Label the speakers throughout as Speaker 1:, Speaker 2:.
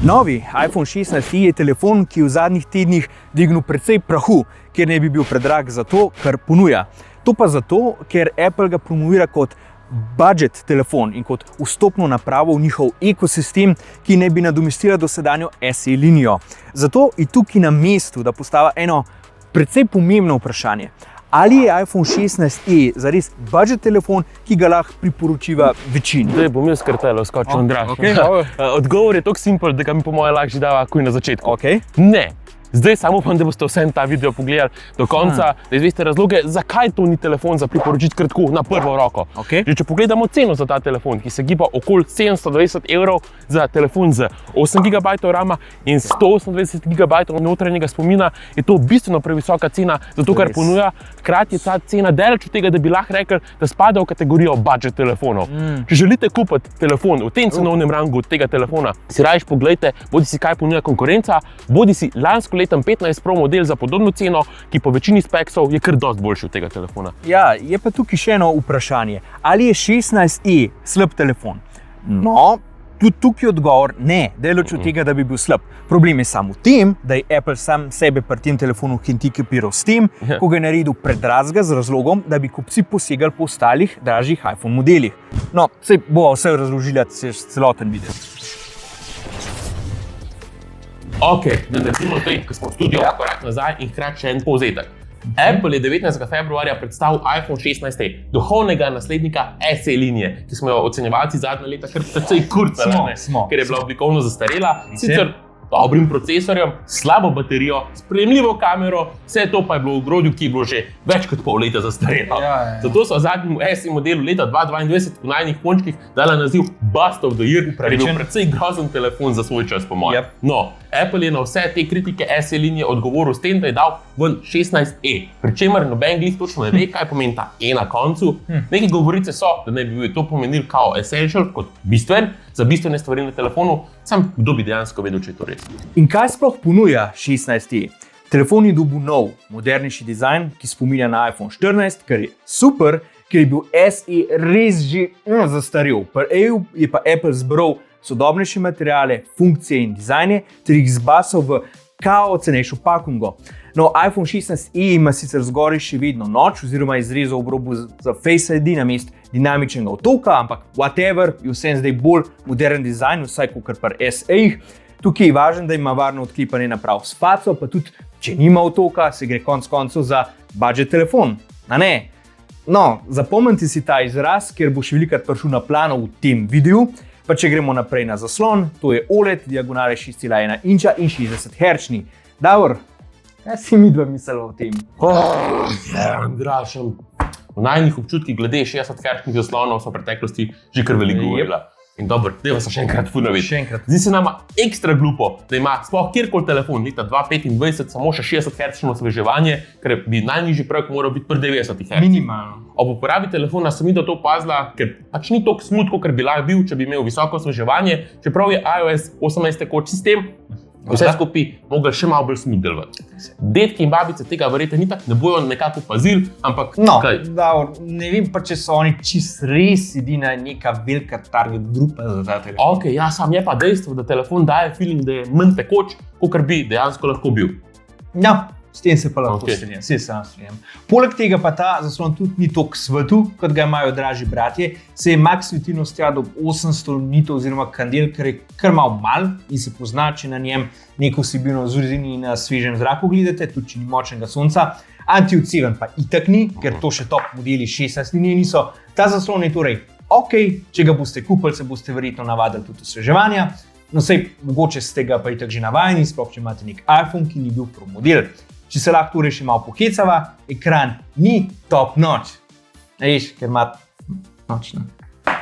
Speaker 1: Novi iPhone 16 je telefon, ki je v zadnjih tednih dvignil precej prahu, ker ne bi bil predrag za to, kar ponuja. To pa zato, ker Apple ga promovira kot budget telefon in kot vstopno napravo v njihov ekosistem, ki ne bi nadomestila dosedanjo SE linijo. Zato je tukaj na mestu, da postava eno precej pomembno vprašanje. Ali je iPhone 16e zares budget telefon, ki ga lahko priporočiva večini?
Speaker 2: Zdaj bom jaz kartelo skočil, Andraž. Odgovor je tako simpel, da ga mi po moje lahko že dava kuj na začetku. Ne. Zdaj samo upam, da boste vsem ta video pogledali do konca, da izveste razloge, zakaj to ni telefon za priporočiti kar tako na prvo roko. Že če pogledamo ceno za ta telefon, ki se giba okoli 720 € za telefon z 8 GB RAM in 128 GB notranjega spomina, je to bistveno previsoka cena za to, kar ponuja. Hkrati je ta cena daleč od tega, da bi lahko rekli, da spada v kategorijo budget telefonov. Če želite kupiti telefon v tem cenovnem rangu tega telefona, si rajš pogledajte, bodisi kaj ponuja konkurenca, bodisi lansko letem 15 Pro model za podobno ceno, ki po večini speksov je kar dosti boljši od tega telefona.
Speaker 1: Ja, je pa tukaj še eno vprašanje. Ali je 16e slab telefon? No, tudi tukaj je odgovor ne, daleč od tega, da bi bil slab. Problem je samo v tem, da je Apple sam sebe pri tem telefonu hendikepiral s tem, ko ga je naredil predrazga z razlogom, da bi kupci posegali po ostalih dražjih iPhone modelih. No, saj bova vse razložila celoten video.
Speaker 2: Da naredimo zdaj, ko smo v studiu, korak nazaj in hkrati še en povzetek. Apple je 19. februarja predstavil iPhone 16e, duhovnega naslednika SE linije, ki smo jo ocenjevalci zadnja leta kar precej kurcali, ker je bila oblikovno zastarela, sicer dobrim procesorjem, slabo baterijo, sprejemljivo kamero, vse to pa je bilo v ogrodju, ki je bilo že več kot pol leta zastarelo. Zato so v zadnjem SE modelu leta 2022 v najnih končkih dala naziv Bust of the Year, ker je bil precej grozen telefon za svoj čas, po mojem. No, Apple je na vse te kritike SE linije odgovoril s tem, da je dal ven 16e, pri čemer noben glih točno ne ve, kaj pomeni ta E na koncu. Neke govorice so, da ne bi to pomenil kao essential, kot bistven, za bistvene stvari na telefonu, sam kdo bi dejansko vedel, če je to res.
Speaker 1: In kaj sploh ponuja 16e? Telefon je dobil nov, modernejši dizajn, ki spominja na iPhone 14, kar je super, ker je bil SE res že zastarel. Pri EU je pa Apple zbral sodobnejše materiale, funkcije in dizajne, ter jih zbasal v kao cenejšo pakungo. No, iPhone 16e ima sicer zgoraj še vedno noč, oziroma izrezal obrobu za Face ID namesto dinamičnega otoka, ampak whatever, je vsem zdaj bolj modern dizajn, vsaj kakor pri SE-jih. Tukaj je važno, da ima varno odklepanje naprav s faco, pa tudi, če nima otoka, se gre konec koncev za budget telefon. A ne? No, zapomnite si ta izraz, ker bo še velikokrat prišel na plano v tem videu. Pa če gremo naprej na zaslon, to je OLED, diagonale 6,1 inča in 60 Hz. Davor, kaj si midva mislila o tem?
Speaker 2: Andraž, v najnih občutkih glede 60 Hz zaslonov so v preteklosti že kar veliko govorila. In dobro, dajva se še enkrat funoviti. Zdi se nama ekstra glupo, da ima sploh kjerkoli telefon leta 2025 samo še 60 Hz osveževanje, ker bi najnižji prag moral biti pri 90 Hz.
Speaker 1: Minimalno.
Speaker 2: Ob uporabi telefona sem videl to opazila, ker pač ni toliko smut, kot bi lahko bil, če bi imel visoko osveževanje, čeprav je iOS 18 tekoč sistem, vse skupaj mogli še malo bolj smut delovati. Dedki in babice tega verjetno ne bojo nekako opazili, ampak kaj?
Speaker 1: Davor, ne vem pa, če so oni čist res edina neka velika target grupa za ta telefon.
Speaker 2: Ja, sam je pa dejstvo, da telefon daje feeling, da je manj tekoč, kot bi dejansko lahko bil.
Speaker 1: Ja, s tem se pa lahko strinjam. Poleg tega pa ta zaslon tudi ni toliko svetu, kot ga imajo dražji bratje. Se je max svetilnost do 800 nitov oziroma kandel, kar je kar malo in se pozna, če na njem neko vsebino v zunanji in na svežem zraku gledate, tudi če ni močnega sonca. Anti-odseven pa itak ni, ker to še top modeli 16 linije niso. Ta zaslon je torej če ga boste kupili, se boste verjetno navadili tudi osveževanja. No, sej, mogoče ste ga pa itak že navajeni, sploh če imate nek iPhone, ki ni bil Pro model. Če se lahko torej še malo pohecava, ekran ni top notch. Veš, ker ima noč na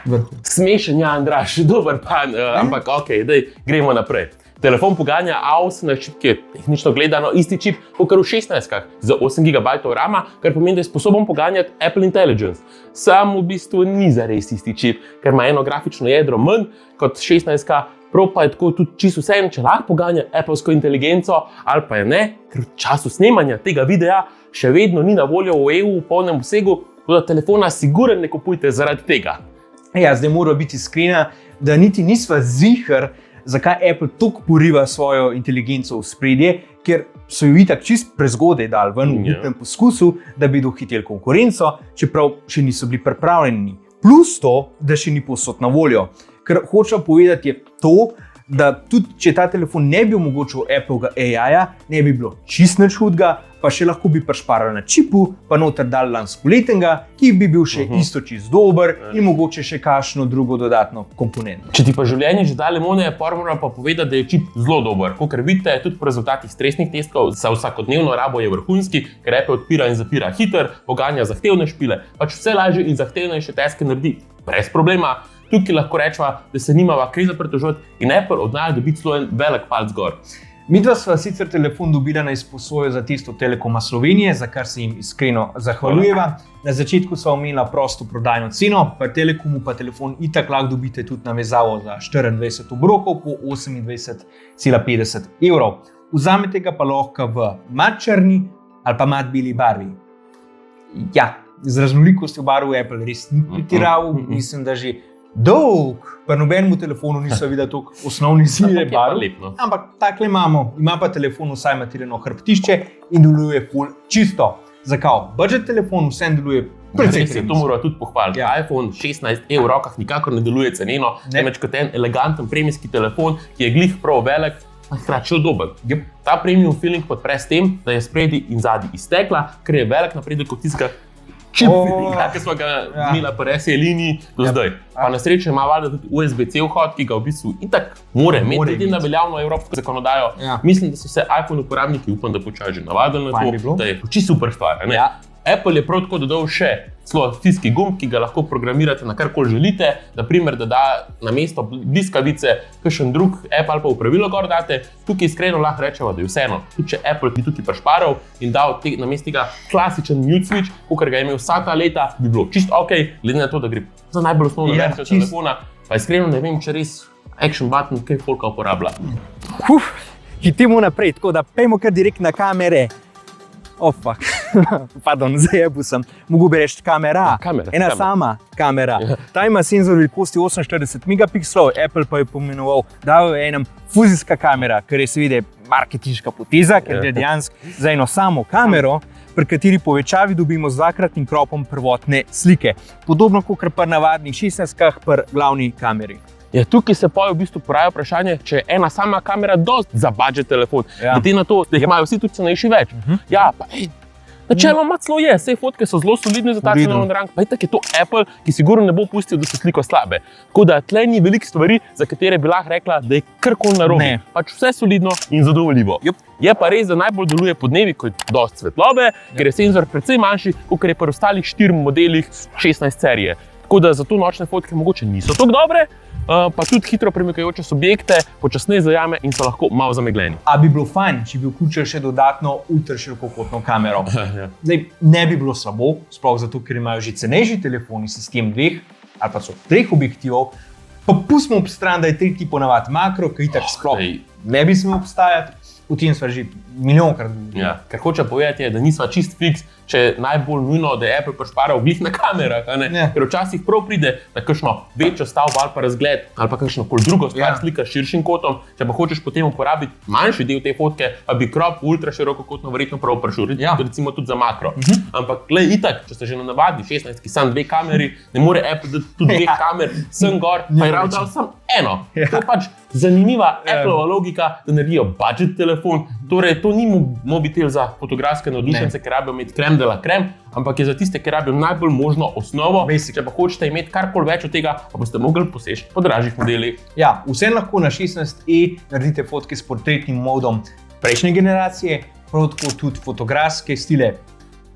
Speaker 1: vrhu.
Speaker 2: Smešen, ja, Andraž, dober pan, ampak daj, gremo naprej. Telefon poganja A18 čip, ki je tehnično gledano isti čip, kot v 16-kah, z 8 GB RAM, kar pomeni, da je sposoben poganjati Apple Intelligence. Sam v bistvu ni zares isti čip, ker ima eno grafično jedro manj kot 16-ka, Pro pa je tako tudi čisto vseeno, če lahko poganja Applesko inteligenco ali pa je ne, ker v času snemanja tega videa še vedno ni na voljo v EU v polnem obsegu, tako da telefona sigurno ne kupujte zaradi tega.
Speaker 1: Ja, zdaj mora biti iskrena, da niti nisva ziher, zakaj Apple toliko poriva svojo inteligenco v spredje, ker so jo itak čist prezgodaj dali ven v tem poskusu, da bi dohiteli konkurenco, čeprav še niso bili pripravljeni. Plus to, da še ni povsod na voljo. Ker hočem povedati je to, da tudi če ta telefon ne bi omogočil Applovega AI-ja, ne bi bilo čist nič hudega, pa še lahko bi prišparali na čipu, pa noter dal lanskoletnega, ki bi bil še isto čist dober in mogoče še kakšno drugo dodatno komponento.
Speaker 2: Če ti pa življenje že da limone, moram pa povedati, da je čip zelo dober. Kakor vidite, tudi po rezultatih stresnih testov za vsakodnevno rabo je vrhunski, ker Apple odpira in zapira hiter, poganja zahtevne špile, pač vse lažje in zahtevnejše taske naredi brez problema. Tukaj lahko rečeva, da se nimava kaj za pritoževati in Apple od naju dobi celo en velik palec gor.
Speaker 1: Midva sva sicer telefon dobila na izposojo za test od Telekoma Slovenije, za kar se jim iskreno zahvaljujeva. Na začetku sva omenila prosto prodajno ceno, pri Telekomu pa telefon itak lahko dobite tudi na vezavo za 24 obrokov po 28,50 evrov. Vzamete ga pa lahko v mat črni ali pa mat beli barvi. Ja, z raznolikosti v barvi Apple res ni pretiraval, mislim, da že dolg, pa nobenemu telefonu niso videli toliko osnovnih zile barv, ampak takle imamo. Ima pa telefon vsaj matirano hrbtišče in deluje full čisto. Zakaj? Budget telefon vsem deluje precej premium.
Speaker 2: To mora tudi pohvaliti. Ja. iPhone 16 v rokah nikakor ne deluje ceneno, temveč kot en eleganten premijski telefon, ki je glih prav velik, a hkrati še udoben.
Speaker 1: Yep.
Speaker 2: Ta premium feeling podpre s tem, da je spredi in zadnji iztekla, ker je velik napredek od tistega čip feelinga, ki smo ga imeli po SE liniji do zdaj. Pa na srečo ima valjda tudi USB-C vhod, ki ga v bistvu itak mora imeti glede na veljavno evropsko zakonodajo. Ja. Mislim, da so se iPhone uporabniki, upam, da počasi že navadili na to, da je čisto super stvar. Ja. Apple je prav tako dodal še celo stiski gumb, ki ga lahko programirate na karkoli želite. Naprimer, da da na mesto bliskavice kakšen drug app ali pa upravilo gor date. Tukaj iskreno lahko rečemo, da je vseeno. Tudi če Apple bi tukaj prišparal in dal na mesto tega klasičen mute switch, kakor ga je imel vsa ta leta, bi bilo čisto ok, glede na to, da gre za najbolj osnovno verzijo telefona. Pa iskreno ne vem, če res action button kaj folka uporablja.
Speaker 1: Hitimo naprej, tako da pejmo kar direkt na kamere. Oh, fuck. Pardon, zajebil sem. Mogu bi reči kamera. Sama kamera. Ja. Ta ima senzor velikosti 48 megapikslov, Apple pa je pomenoval, da je enem fuzijska kamera, kar je seveda marketinška poteza, ker je dejansko za eno samo kamero, pri kateri povečavi dobimo z dvakratnim kropom prvotne slike. Podobno kot pri navadnih 16-kah pri glavni kameri.
Speaker 2: Ja, tukaj se pa v bistvu poraja vprašanje, če je ena sama kamera dost za budget telefon. Glede na to, da jih imajo vsi tudi cenejši več. Ja, pa načeloma celo je, sej fotke so zelo solidne za ta cenovni rang, pa itak je to Apple, ki sigurno ne bo pustil, da so sliko slabe. Tako da tle ni veliko stvari, za katere bi lahko rekla, da je karkoli narobe. Pač vse solidno in zadovoljivo. Je pa res, da najbolj deluje podnevi, ko je dost svetlobe, ker je senzor precej manjši, kot je pri ostalih 4 modelih 16 serije. Tako da zato nočne fotke mogoče niso tako dobre, pa tudi hitro premikajoče se objekte počasneje zajame in so lahko malo zamegljeni.
Speaker 1: A bi bilo fajn, če bi vključili še dodatno ultraširokokotno kamero. Zdaj, ne bi bilo slabo, sploh zato, ker imajo že cenejši telefoni sistem 2 ali pa so 3 objektivov, pa pustimo ob stran, da je tretji ponavadi makro, ki itak sploh ne bi smel obstajati. V tem sva že milijonkrat govorili.
Speaker 2: Ja, kar hoče povedati je, da nisva čist fiks, če je najbolj nujno, da je Apple prišparal glih na kamerah, ker včasih prav pride na kakšno večjo stavbo ali pa razgled ali pa kakšno kol drugo stvar slika s širšim kotom, če pa hočeš potem uporabiti manjši del te fotke, pa bi krop ultra širokokotno verjetno prav prišel, recimo tudi za makro. Ampak glej, itak, če ste že na navadni 16, ki sam 2 kameri, ne more Apple dati tudi 2 kamer sem gor, pa je dal sam eno. To je pač zanimiva Appleova logika, da naredijo budget telefon. Torej, to ni mobitel za fotografske navdušence, ki rabijo imeti krem de la krem, ampak je za tiste, ki rabijo najbolj možno osnovo. Če pa hočete imeti karkoli več od tega, pa boste mogli poseči po dražjih modelih.
Speaker 1: Ja, vse lahko na 16e naredite fotke s portretnim modom prejšnje generacije, prav tako tudi fotografske stile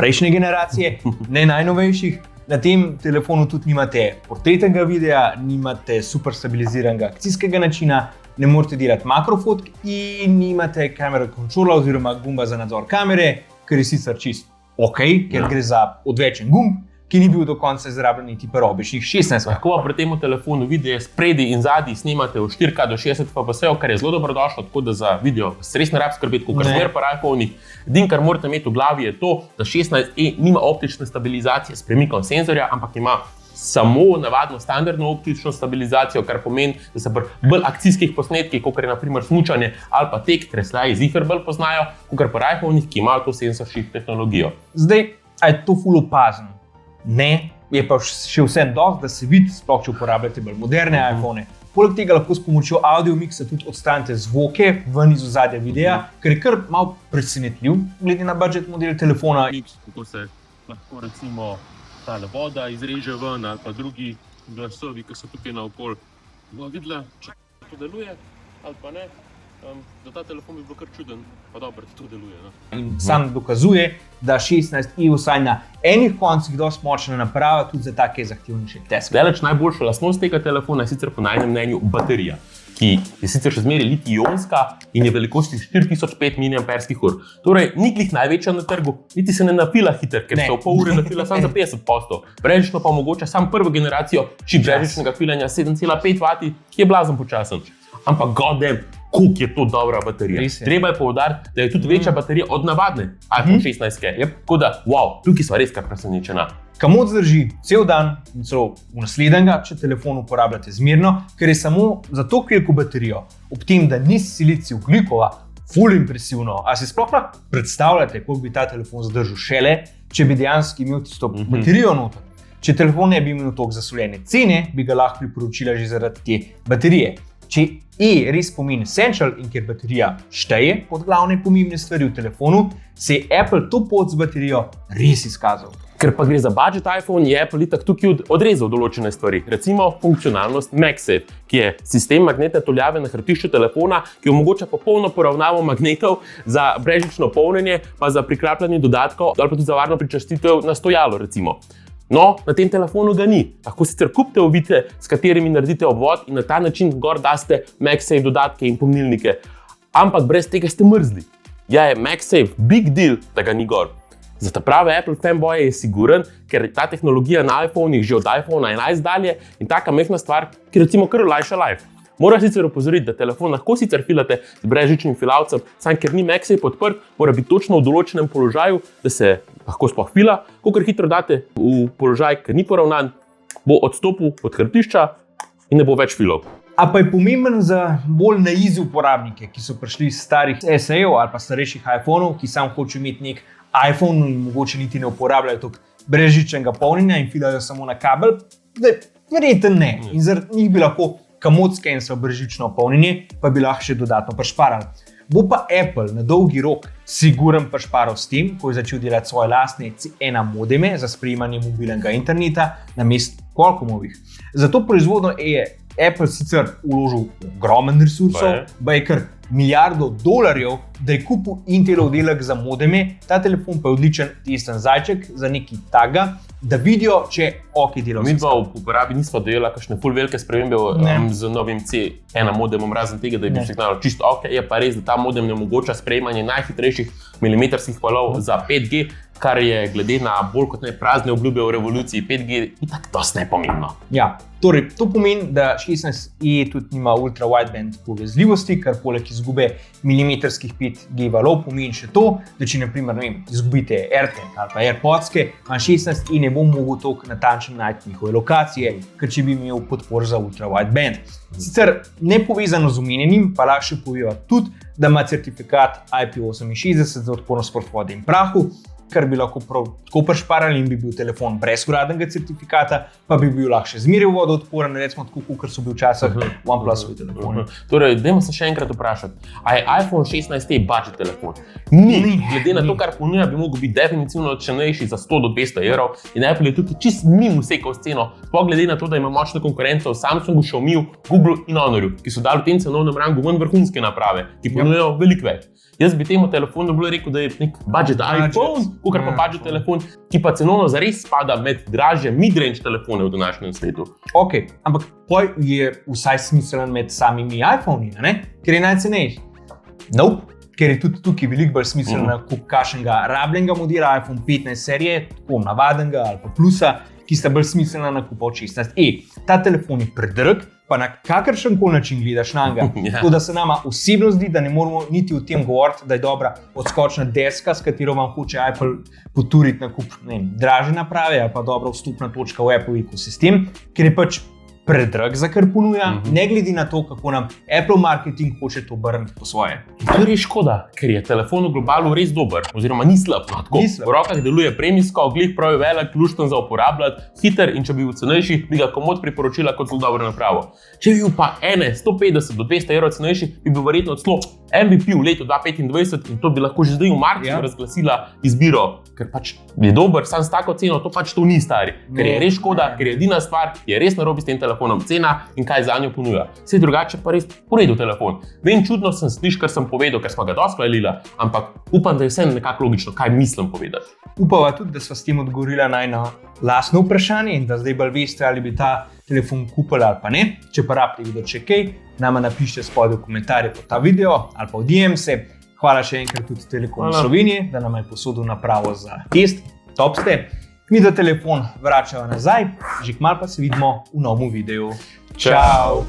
Speaker 1: prejšnje generacije, ne najnovejših. Na tem telefonu tudi nimate portretnega videa, nimate super stabiliziranega akcijskega načina, ne morete delati makrofotk in nimate camera controla oziroma gumba za nadzor kamere, kar je sicer čist ok, ker gre za odvečen gumb, ki ni bil do konca izrabljen niti pri običnih 16.
Speaker 2: Lahko pa pri tem telefonu videe spredi in zadnji snimate v 4K do 60 fps, kar je zelo dobrodošlo, tako da za video res ne rabi skrbeti, kot smer pri iPhone-ih. Edino, kar morate imeti v glavi, je to, da 16e nima optične stabilizacije s premikom senzorja, ampak ima samo navadno standardno optično stabilizacijo, kar pomeni, da se pri bolj akcijskih posnetkih, kot je na primer smučanje ali pa tek, tresljaji ziher bolj poznajo, kot pri iPhonih, ki imajo to sensor shift tehnologijo.
Speaker 1: Zdaj, a je to ful opazen? Ne, je pa še vsem dosti, da se vidi, sploh če uporabljate bolj moderne iPhone. Poleg tega lahko s pomočjo audio mixa tudi odstranite zvoke ven iz ozadja videa, kar je kar malo presenetljiv glede na budget model telefona.
Speaker 3: Kako se lahko recimo tale voda izreže ven ali pa drugi glasovi, ki so tukaj naokoli. Bomo videla, če to deluje ali pa ne. Da ta telefon bi bil kar čuden, pa dobro, da to deluje. No?
Speaker 1: In sam dokazuje, da 16i vsaj na enih koncih dosti močna naprava tudi za take zahtevnejše teste.
Speaker 2: Daleč najboljša lastnost tega telefona je sicer po najnem mnenju baterija, ki je sicer še zmeraj litij-ionska in je velikosti 4005 mAh. Torej, ni glih največja na trgu, niti se ne napila hiter, ker se v pol ure napila samo za 50%. Brežično pa omogoča samo prvo generacijo čip brežičnega filanja 7,5 W, ki je blazno počasen. Ampak goddamn, koliko je to dobra baterija. Treba je poudariti, da je tudi večja baterija od navadne iPhone 16. Tako da, wow, tukaj sva res kar presenečena.
Speaker 1: Kamot zdrži cel dan in celo v naslednjega, če telefon uporabljate zmerno, ker je samo za to veliko baterijo, ob tem, da ni silicij ogljikova, ful impresivno. A si sploh lahko predstavljate, koliko bi ta telefon zdržal šele, če bi dejansko imel tisto baterijo noter. Če telefon ne bi imel toliko zasoljene cene, bi ga lahko priporočila že zaradi te baterije. Če res pomeni essential in ker baterija šteje kot glavne pomembne stvari v telefonu, se je Apple to pot z baterijo res izkazal.
Speaker 2: Ker pa gre za budget iPhone, je Apple itak tukaj odrezal določene stvari. Recimo funkcionalnost MagSafe, ki je sistem magnetne tuljave na hrbtišču telefona, ki omogoča popolno poravnavo magnetov za brežično polnjenje, pa za priklapljanje dodatkov ali pa tudi za varno pričvrstitev na stojalo recimo. No, na tem telefonu ga ni. Lahko sicer kupite ovite, s katerimi naredite obvod in na ta način gor daste MagSafe dodatke in pomnilnike. Ampak brez tega ste mrzli. Ja, je MagSafe big deal, da ga ni gor. Za ta prave Apple fanboye je siguren, ker je ta tehnologija na iPhonih že od iPhone 11 dalje in taka mehna stvar, ki recimo kar olajša life. Mora sicer opozoriti, da telefon lahko sicer filate z brežičnim filavcem, sam ker ni MagSafe podprt, mora biti točno v določenem položaju, da se lahko sploh fila. Kolikor hitro date v položaj, ker ni poravnan, bo odstopil od hrbtišča in ne bo več filal.
Speaker 1: A pa je pomemben za bolj naizi uporabnike, ki so prišli iz starih SE-jev ali pa starejših iPhonov, ki sam hočejo imeti nek iPhone in mogoče niti ne uporabljajo toliko brežičnega polnjenja in filajo samo na kabel. Verjetno ne. In zaradi njih bi lahko kamot skensil brežično polnjenje, pa bi lahko še dodatno prišparali. Bo pa Apple na dolgi rok siguren prišparal s tem, ko je začel delati svoje lastne C1 modeme za sprejemanje mobilnega interneta namesto Qualcommovih. Za to proizvodnjo je Apple sicer vložil ogromen resursov, je kar $1 milijard, da je kupil Intelov delek za modeme, ta telefon pa je odličen testen zajček za nekaj taga, da vidijo, če dela vse.
Speaker 2: Mi dva v uporabi nismo delali kakšne ful velike spremembe z novim C1 modemom, razen tega, da je bil signal čisto je pa res, da ta modem ne omogoča sprejemanje najhitrejših milimetrskih valov za 5G, kar je glede na bolj kot ne prazne obljube o revoluciji 5G itak dosti nepomembno.
Speaker 1: Ja, torej to pomeni, da 16i tudi nima ultra-wideband povezljivosti, kar poleg izgube milimetrskih 5G valov pomeni še to, da če na primer, izgubite AirTag ali pa AirPodske, 16i ne bo mogel toliko natančno najti njihove lokacije, ker če bi imel podpor za ultra-wideband. Sicer nepovezano z omenjenim, pa lahko še poveva tudi, da ima certifikat IP68 za odpornost proti vodi in prahu, kar bi lahko tako prišparali in bi bil telefon brez uradnega certifikata, pa bi bil lahko še zmeraj vodoodporen, recimo tako, kot so bil včasih OnePlusovi telefoni.
Speaker 2: Torej, dajmo se še enkrat vprašati, a je iPhone 16 budget telefon? Ni. Glede na to, kar ponuja, bi mogel biti definitivno cenejši za 100 do 200 evrov in Apple je tukaj čist mimo sekal s ceno, sploh glede na to, da ima močno konkurenco v Samsungu, Xiaomiju, Google in Honorju, ki so dali v tem cenovnem rangu ven vrhunske naprave, ki ponujajo veliko več. Jaz bi temu telefonu bolj rekel, da je nek budget iPhone, kakor pa budget telefon, ki pa cenovno zares spada med dražje mid-range telefone v današnjem svetu.
Speaker 1: Ok, ampak poj je vsaj smiselen med samimi iPhoni, ne? Ker je najcenejši. Nope, ker je tudi tukaj veliko bolj smiselno kot kakšnega rabljenega modela iPhone 15 serije, tako navadnega ali pa plusa, ki sta bolj smiselna nakupa od 16e. Ta telefon je predrag, pa na kakršen koli način gledaš na njega. Tako da se nama osebno zdi, da ne moramo niti o tem govoriti, da je dobra odskočna deska, s katero vam hoče Apple poturiti nakup dražje naprave ali pa dobra vstopna točka v Apple ekosistem, ker je pač predrag za kar ponuja, ne glede na to, kako nam Apple marketing hoče to obrniti po svoje.
Speaker 2: To je res škoda, ker je telefon v globalu res dober, oziroma ni slab. Tako, v rokah deluje premijsko, glih prav je velik, lušten za uporabljati, hiter in če bi bil cenejši, bi ga komod priporočila kot zelo dobro napravo. Če bi bil pa 150 do 200 evrov cenejši, bi bil verjetno celo MVP v letu 2025 in to bi lahko že zdaj v marcu razglasila izbiro, ker pač je dober, sam s tako ceno, to pač to ni stari. Ker je res škoda, ker je edina stvar, ki je res narobe s tem telefonom, cena in kaj zanjo ponuja. Vse drugače pa res v redu telefon. Vem, čudno sem slišal, kar sem povedal, ker smo ga dosti hvalila, ampak upam, da je vse nekako logično, kaj mislim povedati.
Speaker 1: Upava tudi, da sva s tem odgovorila na lastno vprašanje in da zdaj bolj veste, ali bi ta telefon kupili ali pa ne. Če pa rabite videti še kaj, nama napišite spodaj v komentarje pod ta video ali pa v DM-se. Hvala še enkrat tudi Telekomu Slovenije, da nam je posodil napravo za test. Top ste. Mi da telefon vračava nazaj, že kmalu pa se vidimo v novem videu. Čau!